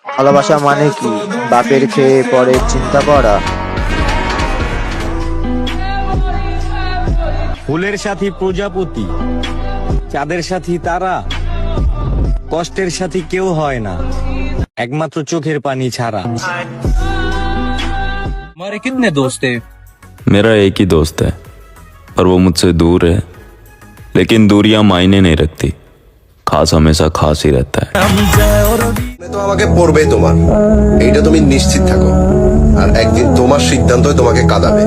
ভালোবাসা মানে কি বাপের খেয়ে পরের চিন্তা করা? ফুলের সাথী প্রজাপতি, চাঁদের সাথী তারা, কষ্টের সাথী কেউ হয় না একমাত্র চোখের পানি ছাড়া। हमारे कितने दोस्त हैं? मेरा एक ही दोस्त है और वो मुझसे दूर है, लेकिन दूरियां मायने नहीं रखती, खास हमेशा खास ही रहता है। তো আমাকে পড়বেই তোমার, এইটা তুমি নিশ্চিত থাকো। আর একদিন তোমার সিদ্ধান্তই তোমাকে কাঁদাবে,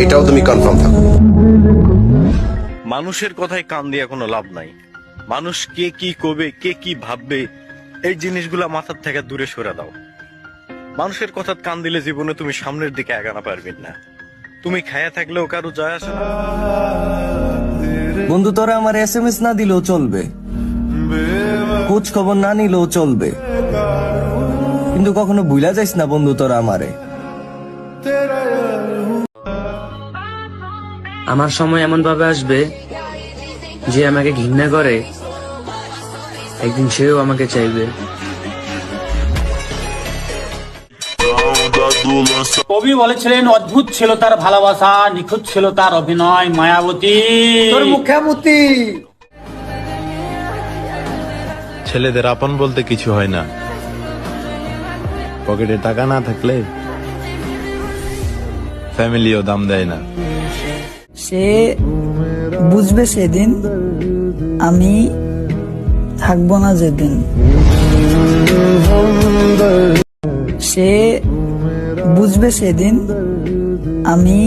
এটাও তুমি কনফার্ম থাকো। মানুষের কথায় কান দিয়ে কোনো লাভ নাই। মানুষ কে কি করবে, কে কি ভাববে, এই জিনিসগুলা মাথার থেকে দূরে সরে দাও। মানুষের কথা কান দিলে জীবনে তুমি সামনের দিকে এগানো পারবি না। তুমি খায়া থাকলেও কারো যায় আসে না। বন্ধু তোরা আমার SMS না দিলেও চলবে, খোঁজ খবর না নিলেও চলবে, কিন্তু কখনো ভুলা যাইস না বন্ধু তোরা আমারে। আমার সময় এমন ভাবে আসবে যে আমাকে ঘৃণা করে, একদিন সেও আমাকে চাইবে। কবি বলেছিলেন, অদ্ভুত ছিল তার ভালোবাসা, নিখুঁত ছিল তার অভিনয়, মায়াবতী তোর মুখামুতি। ছেলেদের আপন বলতে কিছু হয় না, পকেটে টাকা না থাকলে ফ্যামিলিও দাম দেয় না। সে বুঝবে সেদিন, আমি থাকবো না যেদিন। সে বুঝবে সেদিন, আমি